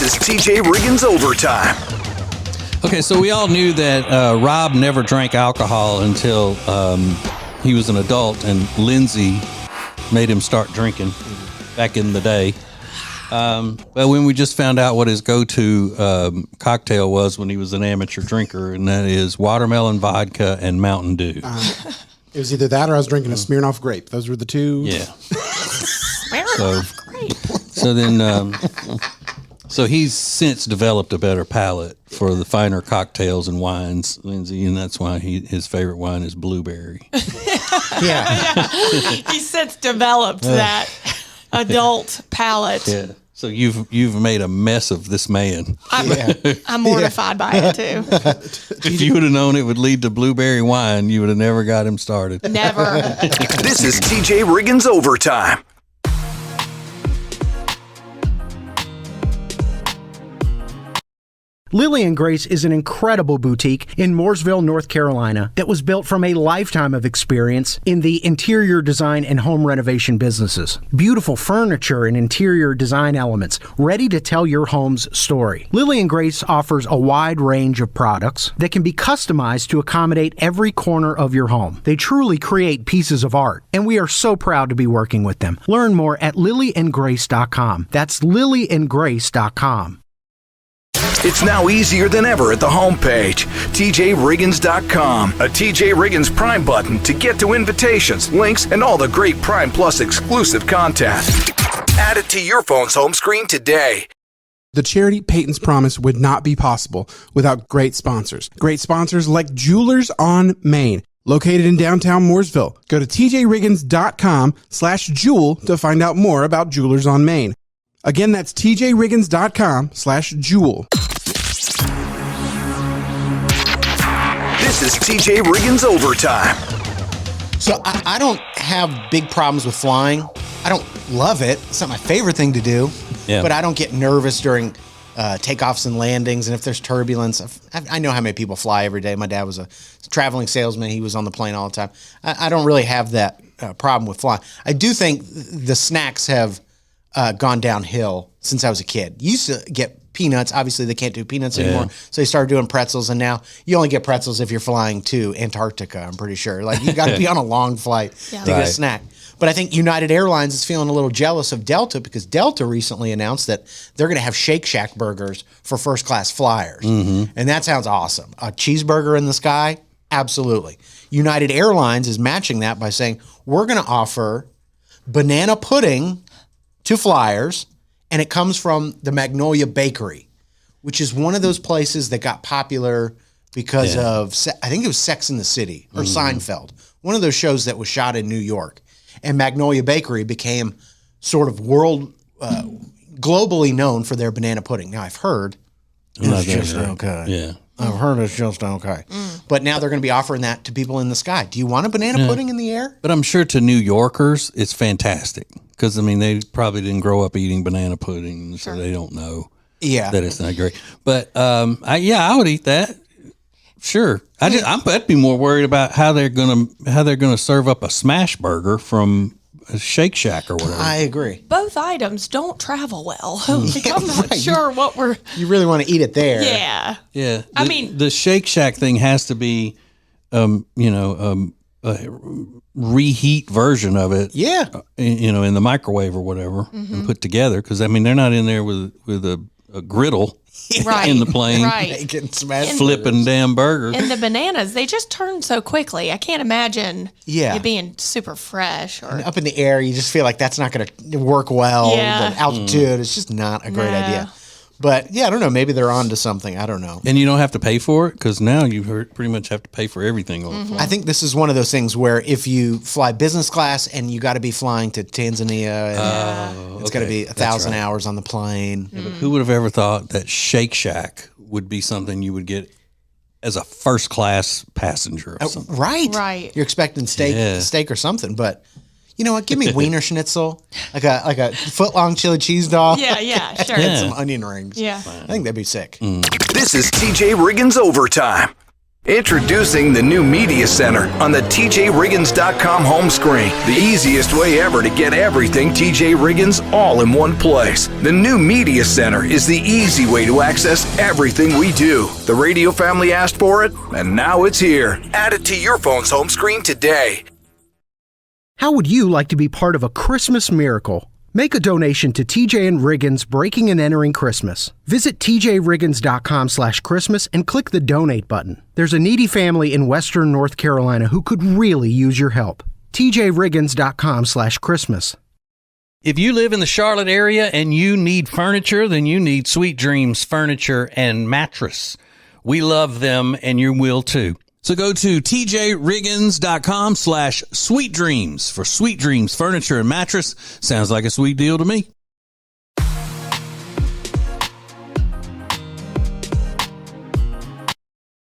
This is TJ Riggins Overtime. Okay, so we all knew that Rob never drank alcohol until he was an adult, and Lindsay made him start drinking back in the day. Well, when we just found out what his go-to cocktail was when he was an amateur drinker, and that is watermelon vodka and Mountain Dew. It was either that or I was drinking a Smirnoff grape. Those were the two. Yeah. Smirnoff grape. So he's since developed a better palate for the finer cocktails and wines, Lindsay, and that's why his favorite wine is blueberry. Yeah. He's since developed that adult palate. Yeah. So you've made a mess of this man. I'm mortified by it too. If you would have known it would lead to blueberry wine, you would have never got him started. Never. This is TJ Riggins Overtime. Lily and Grace is an incredible boutique in Mooresville, North Carolina that was built from a lifetime of experience in the interior design and home renovation businesses. Beautiful furniture and interior design elements ready to tell your home's story. Lily and Grace offers a wide range of products that can be customized to accommodate every corner of your home. They truly create pieces of art, and we are so proud to be working with them. Learn more at lilyandgrace.com. That's lilyandgrace.com. It's now easier than ever at the homepage, tjriggins.com. A TJ Riggins Prime button to get to invitations, links, and all the great Prime Plus exclusive content. Add it to your phone's home screen today. The charity Peyton's Promise would not be possible without great sponsors. Great sponsors like Jewelers on Main, located in downtown Mooresville. Go to tjriggins.com/jewel to find out more about Jewelers on Main. Again, that's tjriggins.com/jewel. This is TJ Riggins Overtime. So I don't have big problems with flying. I don't love it. It's not my favorite thing to do. Yeah. But I don't get nervous during takeoffs and landings. And if there's turbulence, I know how many people fly every day. My dad was a traveling salesman. He was on the plane all the time. I don't really have that problem with flying. I do think the snacks have gone downhill since I was a kid. Used to get peanuts. Obviously, they can't do peanuts anymore. So they started doing pretzels, and now you only get pretzels if you're flying to Antarctica, I'm pretty sure. Like, you got to be on a long flight to get a snack. But I think United Airlines is feeling a little jealous of Delta because Delta recently announced that they're going to have Shake Shack burgers for first-class flyers. And that sounds awesome. A cheeseburger in the sky? Absolutely. United Airlines is matching that by saying, we're going to offer banana pudding to flyers, and it comes from the Magnolia Bakery, which is one of those places that got popular because of, I think it was Sex and the City or Seinfeld, one of those shows that was shot in New York. And Magnolia Bakery became sort of globally known for their banana pudding. Now, I've heard it's just okay. Yeah. I've heard it's just okay. But now they're going to be offering that to people in the sky. Do you want a banana pudding in the air? But I'm sure to New Yorkers, it's fantastic. Because, I mean, they probably didn't grow up eating banana pudding, so they don't know that it's not great. But, I would eat that. Sure. I'd be more worried about how they're gonna serve up a smash burger from a Shake Shack or whatever. I agree. Both items don't travel well. Like, I'm not sure what we're... You really want to eat it there. Yeah. Yeah. I mean... The Shake Shack thing has to be, a reheat version of it. Yeah. In the microwave or whatever and put together. Because, I mean, they're not in there with a griddle in the plane. Right. Flipping damn burgers. And the bananas, they just turn so quickly. I can't imagine it being super fresh. Or up in the air, you just feel like that's not going to work well. Yeah. The altitude is just not a great idea. But, I don't know. Maybe they're on to something. I don't know. And you don't have to pay for it because now you pretty much have to pay for everything on the flight. I think this is one of those things where if you fly business class and you got to be flying to Tanzania, and it's got to be 1,000 hours on the plane. Yeah, but who would have ever thought that Shake Shack would be something you would get as a first class passenger or something? Right. You're expecting steak or something, but... You know what? Give me Wiener Schnitzel, like a foot-long chili cheese dog. Yeah, sure. And some onion rings. Yeah. I think that'd be sick. This is TJ Riggins Overtime. Introducing the new Media Center on the TJRiggins.com home screen. The easiest way ever to get everything TJ Riggins all in one place. The new Media Center is the easy way to access everything we do. The radio family asked for it, and now it's here. Add it to your phone's home screen today. How would you like to be part of a Christmas miracle? Make a donation to TJ and Riggins Breaking and Entering Christmas. Visit tjriggins.com/Christmas and click the donate button. There's a needy family in Western North Carolina who could really use your help. tjriggins.com/Christmas. If you live in the Charlotte area and you need furniture, then you need Sweet Dreams Furniture and Mattress. We love them, and you will too. So go to tjriggins.com/Sweet Dreams for Sweet Dreams Furniture and Mattress. Sounds like a sweet deal to me.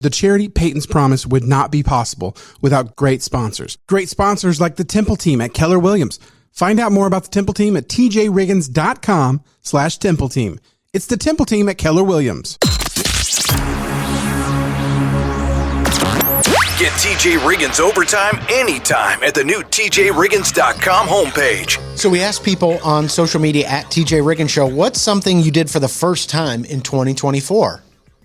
The charity Peyton's Promise would not be possible without great sponsors. Great sponsors like the Temple Team at Keller Williams. Find out more about the Temple Team at tjriggins.com/Temple Team. It's the Temple Team at Keller Williams. Get TJ Riggins Overtime anytime at the new TJRiggins.com homepage. So we asked people on social media at TJ Riggins Show, what's something you did for the first time in 2024?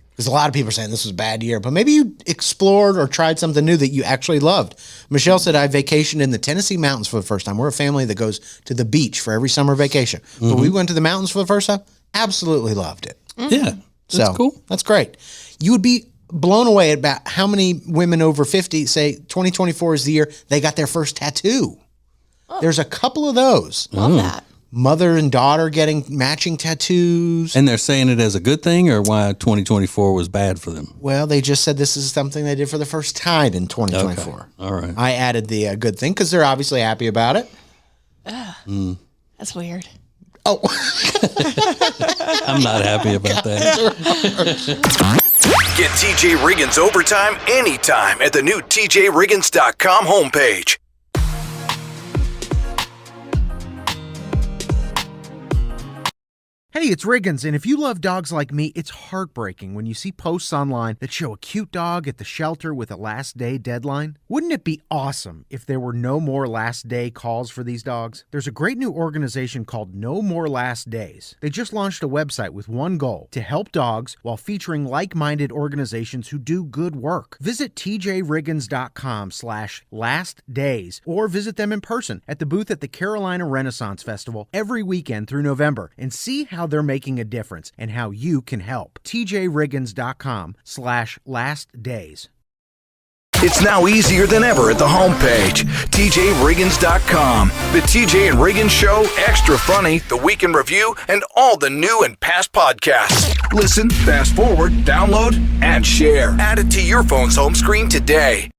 Because a lot of people are saying this was a bad year, but maybe you explored or tried something new that you actually loved. Michelle said, I vacationed in the Tennessee mountains for the first time. We're a family that goes to the beach for every summer vacation. But we went to the mountains for the first time. Absolutely loved it. Yeah, that's cool. That's great. You would be blown away about how many women over 50 say 2024 is the year they got their first tattoo. Oh. There's a couple of those. Love that. Mother and daughter getting matching tattoos. And they're saying it as a good thing or why 2024 was bad for them? Well, they just said this is something they did for the first time in 2024. Okay. All right. I added the good thing because they're obviously happy about it. That's weird. Oh. I'm not happy about that. Get TJ Riggins Overtime anytime at the new TJRiggins.com homepage. Hey, it's Riggins, and if you love dogs like me, it's heartbreaking when you see posts online that show a cute dog at the shelter with a last day deadline. Wouldn't it be awesome if there were no more last day calls for these dogs? There's a great new organization called No More Last Days. They just launched a website with one goal: to help dogs while featuring like-minded organizations who do good work. Visit tjriggins.com/lastdays or visit them in person at the booth at the Carolina Renaissance Festival every weekend through November and see how they're making a difference and how you can help. tjriggins.com/lastdays. It's now easier than ever at the homepage, TJRiggins.com. The TJ and Riggins Show, Extra Funny, The Week in Review, and all the new and past podcasts. Listen, fast forward, download, and share. Add it to your phone's home screen today.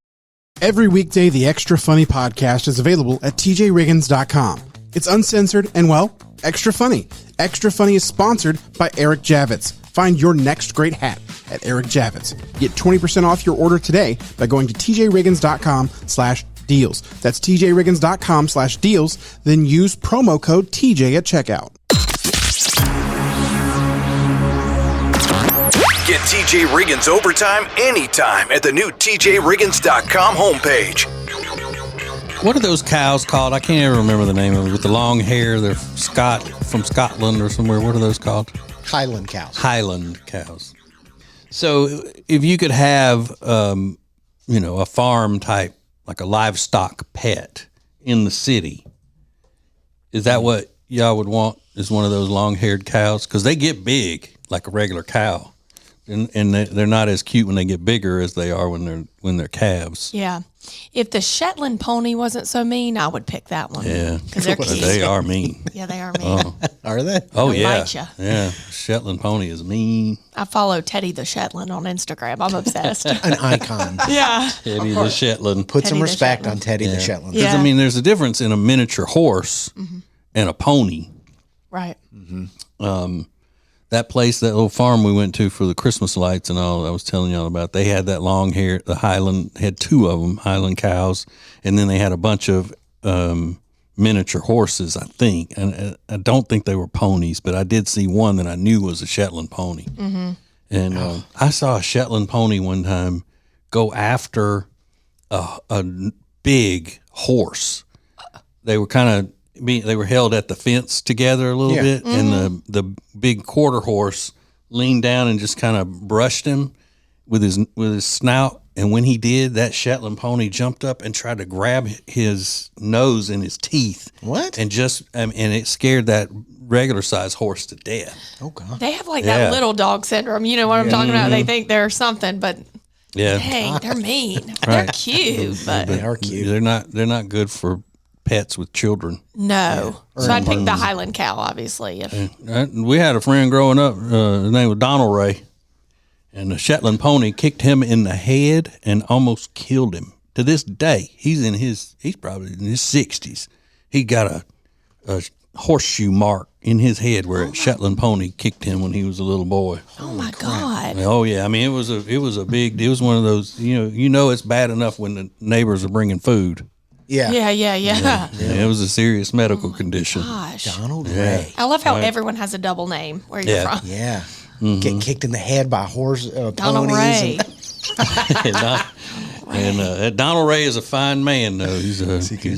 Every weekday, the Extra Funny podcast is available at tjriggins.com. It's uncensored and, well, extra funny. Extra Funny is sponsored by Eric Javits. Find your next great hat at Eric Javits. Get 20% off your order today by going to tjriggins.com/deals. That's tjriggins.com/deals. Then use promo code TJ at checkout. Get TJ Riggins Overtime anytime at the new TJRiggins.com homepage. What are those cows called? I can't ever remember the name of them. With the long hair, they're from Scotland or somewhere. What are those called? Highland cows. Highland cows. So if you could have, a farm type, like a livestock pet in the city, is that what y'all would want? Is one of those long-haired cows? Because they get big like a regular cow. And they're not as cute when they get bigger as they are when they're calves. Yeah. If the Shetland pony wasn't so mean, I would pick that one. Yeah. Because they're cute. They are mean. Yeah, they are mean. Oh. Are they? Oh, They'll yeah. bite ya. Yeah. Shetland pony is mean. I follow Teddy the Shetland on Instagram. I'm obsessed. An icon. Yeah. Teddy the Shetland. Put Teddy some the respect Shetland. on Teddy the Shetland. Yeah. Because, there's a difference in a miniature horse and a pony. Right. That place, that little farm we went to for the Christmas lights and all I was telling y'all about, they had that long hair, the Highland, had two of them, Highland cows, and then they had a bunch of miniature horses, I think. And I don't think they were ponies, but I did see one that I knew was a Shetland pony. And I saw a Shetland pony one time go after a big horse. They were they were held at the fence together a little bit, and the big quarter horse leaned down and just kind of brushed him with his snout. And when he did, that Shetland pony jumped up and tried to grab his nose and his teeth. What? And and it scared that regular size horse to death. Oh God! They have that little dog syndrome. You know what I'm talking about? They think they're something, but dang, they're mean. They're cute, but They are cute. They're not good for pets with children. no. So I'd pick the Highland cow, obviously. We had a friend growing up. His name was Donald Ray, and the Shetland pony kicked him in the head and almost killed him. To this day, he's probably in his 60s. He got a horseshoe mark in his head where a Shetland pony kicked him when he was a little boy. Oh my God! Oh yeah, I mean it was one of those. You know it's bad enough when the neighbors are bringing food. Yeah. It was a serious medical condition. Gosh, Donald Ray. I love how everyone has a double name where you're from. Yeah. Get kicked in the head by horse Donald ponies. Ray. Donald Ray is a fine man, though. He's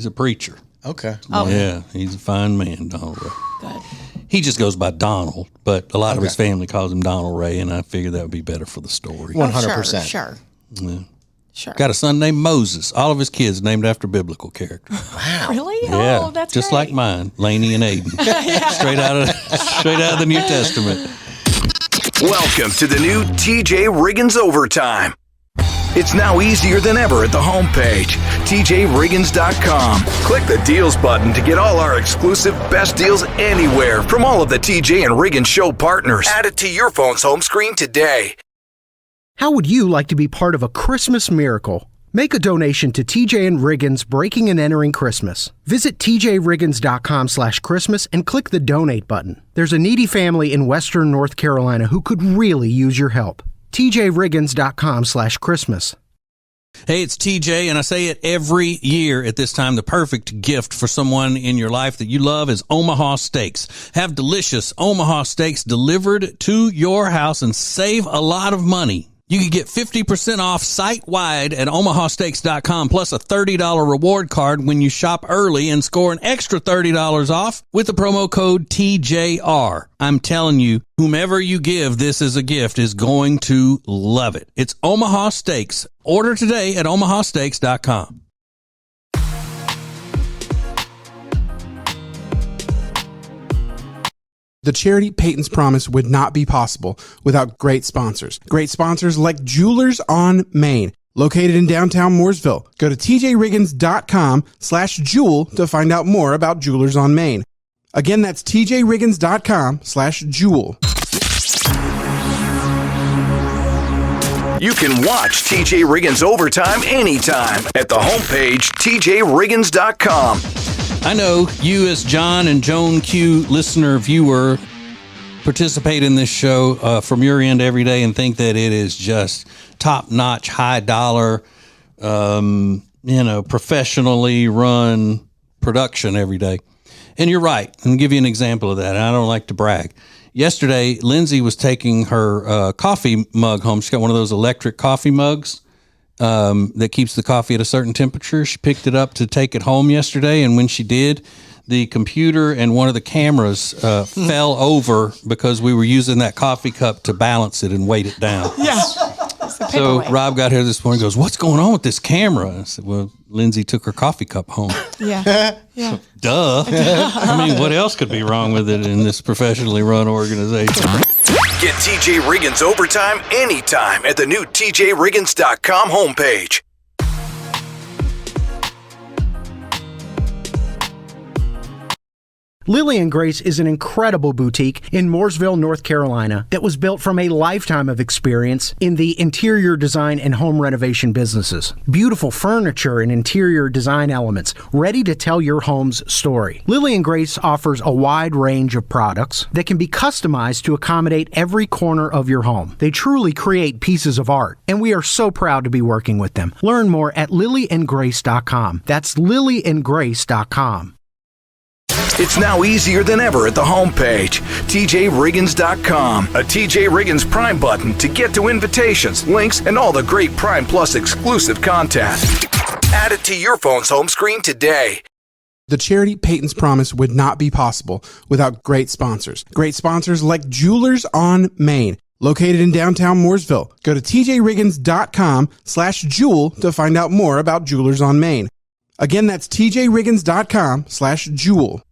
a preacher. Okay. Oh Yeah, he's a fine man, Donald Ray. Good. He just goes by Donald, but a lot of his family calls him Donald Ray, and I figured that would be better for the story. 100%. Sure. Sure. Got a son named Moses. All of his kids named after biblical characters. Wow. Really? Yeah, Oh, that's just great. like mine, Laney and Aiden. Straight out of the New Testament. Welcome to the new TJ Riggins Overtime. It's now easier than ever at the homepage, TJRiggins.com. Click the deals button to get all our exclusive best deals anywhere from all of the TJ and Riggins show partners. Add it to your phone's home screen today. How would you like to be part of a Christmas miracle? Make a donation to TJ and Riggins Breaking and Entering Christmas. Visit tjriggins.com/Christmas and click the donate button. There's a needy family in Western North Carolina who could really use your help. tjriggins.com/Christmas. Hey, it's TJ, and I say it every year at this time. The perfect gift for someone in your life that you love is Omaha Steaks. Have delicious Omaha Steaks delivered to your house and save a lot of money. You can get 50% off site-wide at omahasteaks.com, plus a $30 reward card when you shop early and score an extra $30 off with the promo code TJR. I'm telling you, whomever you give this as a gift is going to love it. It's Omaha Steaks. Order today at omahasteaks.com. The charity Peyton's Promise would not be possible without great sponsors. Great sponsors like Jewelers on Main, located in downtown Mooresville. Go to tjriggins.com/jewel to find out more about Jewelers on Main. Again, that's tjriggins.com/jewel. You can watch TJ Riggins Overtime anytime at the homepage, tjriggins.com. I know you, as John and Joan Q listener, viewer, participate in this show from your end every day and think that it is just top-notch, high-dollar, professionally run production every day. And you're right. I'll give you an example of that. I don't like to brag. Yesterday, Lindsay was taking her coffee mug home. She's got one of those electric coffee mugs that keeps the coffee at a certain temperature. She picked it up to take it home yesterday, and when she did, the computer and one of the cameras fell over because we were using that coffee cup to balance it and weight it down. Yeah. So Rob got here this morning and goes, "What's going on with this camera?" I said, "Well, Lindsay took her coffee cup home." Yeah. Yeah. Duh. I mean, what else could be wrong with it in this professionally run organization? Get TJ Riggins Overtime anytime at the new tjriggins.com homepage. Lily and Grace is an incredible boutique in Mooresville, North Carolina that was built from a lifetime of experience in the interior design and home renovation businesses. Beautiful furniture and interior design elements ready to tell your home's story. Lily and Grace offers a wide range of products that can be customized to accommodate every corner of your home. They truly create pieces of art, and we are so proud to be working with them. Learn more at lilyandgrace.com. That's lilyandgrace.com. It's now easier than ever at the homepage, TJRiggins.com. A TJ Riggins Prime button to get to invitations, links, and all the great Prime Plus exclusive content. Add it to your phone's home screen today. The charity Peyton's Promise would not be possible without great sponsors. Great sponsors like Jewelers on Main, located in downtown Mooresville. Go to tjriggins.com/jewel to find out more about Jewelers on Main. Again, that's tjriggins.com/jewel.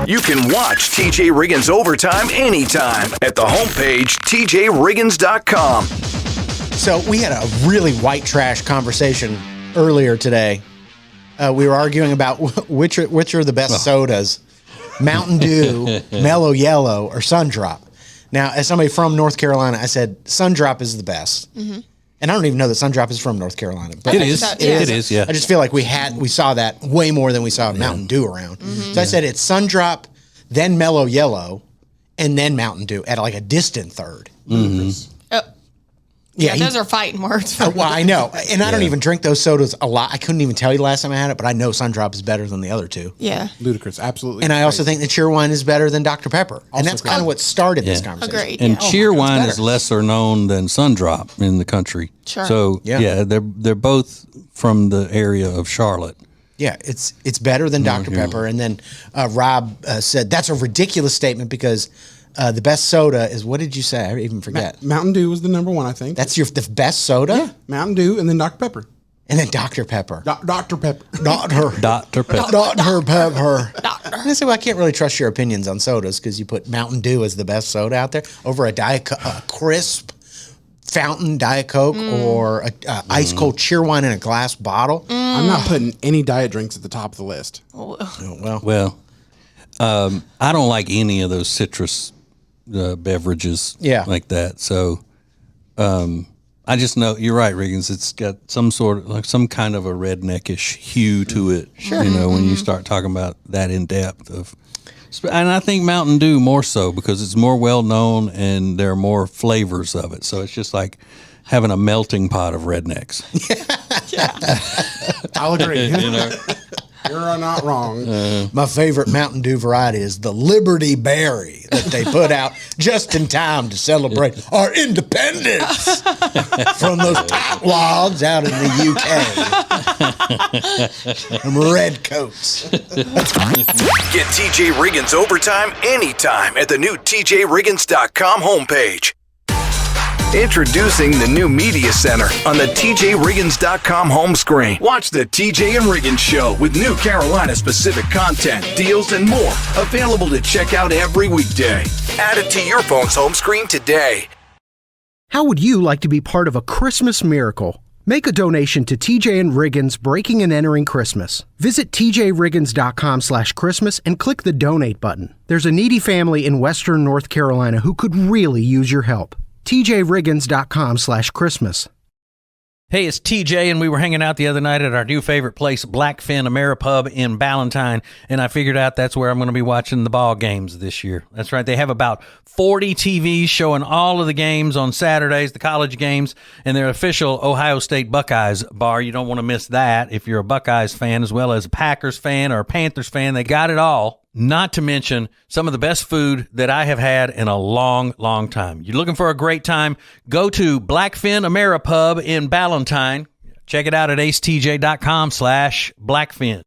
You can watch TJ Riggins Overtime anytime at the homepage, tjriggins.com. So we had a really white trash conversation earlier today. We were arguing about which are the best sodas, Mountain Dew, Mellow Yellow, or Sundrop. Now, as somebody from North Carolina, I said Sundrop is the best. Mm-hmm. And I don't even know that Sundrop is from North Carolina. But it is, yeah. I just feel like we saw that way more than we saw Mountain Dew around. Mm-hmm. So I said it's Sundrop, then Mellow Yellow, and then Mountain Dew at like a distant third. Mm-hmm. Yeah, those are fighting words. Well, I know. And I don't even drink those sodas a lot. I couldn't even tell you the last time I had it, but I know Sundrop is better than the other two. Yeah. Ludicrous, absolutely. And I also think that Cheerwine is better than Dr. Pepper. And that's kind of what started this conversation. Agreed. And Cheerwine is lesser known than Sundrop in the country. Sure. So, they're both from the area of Charlotte. Yeah, it's better than Dr. Pepper. And then Rob said, that's a ridiculous statement because the best soda is, what did you say? I even forget. Mountain Dew was the number one, I think. That's the best soda? Yeah, Mountain Dew and then Dr. Pepper. And then Dr. Pepper. Dr. Pepper. Dr. Pepper. Dr. Pepper. I say, well, I can't really trust your opinions on sodas because you put Mountain Dew as the best soda out there over a crisp fountain Diet Coke or a ice cold Cheerwine in a glass bottle. I'm not putting any diet drinks at the top of the list. Well, I don't like any of those citrus beverages like that. So I just know you're right, Riggins. It's got some kind of a redneckish hue to it. Sure. You know, when you start talking about that in depth and I think Mountain Dew more so because it's more well known and there are more flavors of it. So it's just like having a melting pot of rednecks. I'll agree. You know. You're not wrong. My favorite Mountain Dew variety is the Liberty Berry that they put out just in time to celebrate our independence from those tightwads out in the UK. Them red coats. Get TJ Riggins Overtime anytime at the new TJRiggins.com homepage. Introducing the new Media Center on the TJRiggins.com home screen. Watch the TJ and Riggins Show with new Carolina-specific content, deals, and more. Available to check out every weekday. Add it to your phone's home screen today. How would you like to be part of a Christmas miracle? Make a donation to TJ and Riggins Breaking and Entering Christmas. Visit tjriggins.com/Christmas and click the donate button. There's a needy family in Western North Carolina who could really use your help. tjriggins.com/Christmas. Hey, it's TJ, and we were hanging out the other night at our new favorite place, Blackfin Ameripub in Ballantyne, and I figured out that's where I'm going to be watching the ball games this year. That's right. They have about 40 TVs showing all of the games on Saturdays, the college games, and their official Ohio State Buckeyes bar. You don't want to miss that if you're a Buckeyes fan as well as a Packers fan or a Panthers fan. They got it all. Not to mention some of the best food that I have had in a long, long time. You're looking for a great time? Go to Blackfin Ameripub in Ballantyne. Check it out at acetj.com/Blackfin.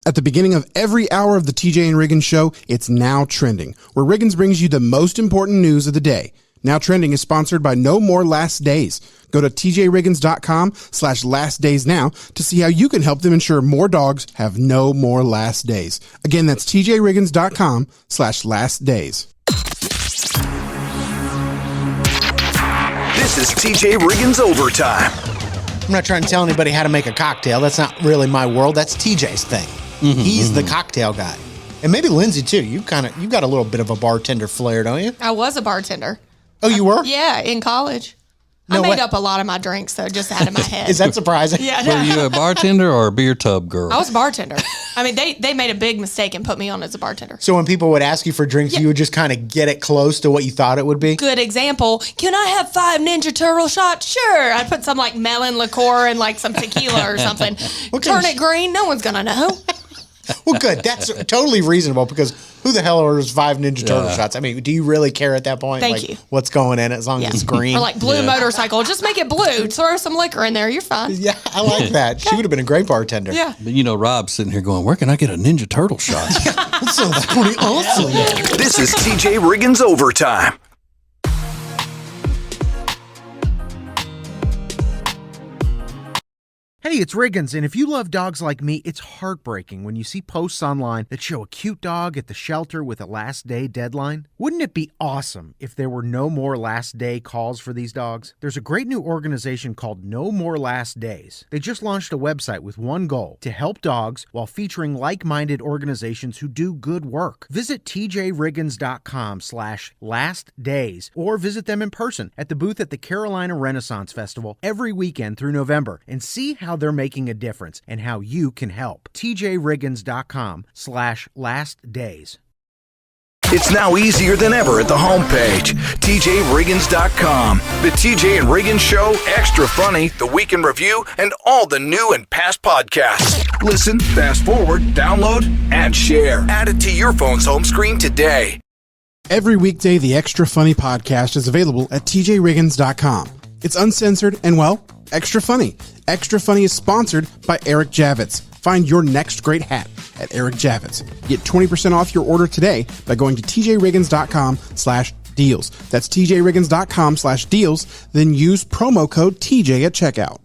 At the beginning of every hour of the TJ and Riggins Show, it's Now Trending, where Riggins brings you the most important news of the day. Now Trending is sponsored by No More Last Days. Go to tjriggins.com/lastdaysnow to see how you can help them ensure more dogs have no more last days. Again, that's tjriggins.com/lastdays. This is TJ Riggins Overtime. I'm not trying to tell anybody how to make a cocktail. That's not really my world. That's TJ's thing. He's the cocktail guy. And maybe Lindsay, too. You've got a little bit of a bartender flair, don't you? I was a bartender. Oh, you were? Yeah, in college. I made up a lot of my drinks, though, just out of my head. Is that surprising? Yeah. Were you a bartender or a beer tub girl? I was a bartender. I mean, they made a big mistake and put me on as a bartender. So when people would ask you for drinks, you would just kind of get it close to what you thought it would be? Good example. Can I have 5 Ninja Turtle shots? Sure. I'd put some like melon liqueur and like some tequila or something. Turn it green. No one's going to know. Well, good. That's totally reasonable because who the hell orders 5 Ninja Turtle shots? I mean, do you really care at that point? Thank you. What's going in it as long as it's green? Or like blue motorcycle. Just make it blue. Throw some liquor in there. You're fine. Yeah, I like that. She would have been a great bartender. Yeah. But Rob's sitting here going, where can I get a Ninja Turtle shot? That sounds pretty awesome. This is TJ Riggins Overtime. Hey, it's Riggins, and if you love dogs like me, it's heartbreaking when you see posts online that show a cute dog at the shelter with a last day deadline. Wouldn't it be awesome if there were no more last day calls for these dogs? There's a great new organization called No More Last Days. They just launched a website with one goal: to help dogs while featuring like-minded organizations who do good work. Visit tjriggins.com/lastdays or visit them in person at the booth at the Carolina Renaissance Festival every weekend through November and see how they're making a difference and how you can help. tjriggins.com/lastdays. It's now easier than ever at the homepage, TJRiggins.com. The TJ and Riggins Show, Extra Funny, The Week in Review, and all the new and past podcasts. Listen, fast forward, download, and share. Add it to your phone's home screen today. Every weekday, the Extra Funny podcast is available at TJRiggins.com. It's uncensored and, well, extra funny. Extra Funny is sponsored by Eric Javits. Find your next great hat at Eric Javits. Get 20% off your order today by going to TJRiggins.com/deals. That's TJRiggins.com/deals. Then use promo code TJ at checkout.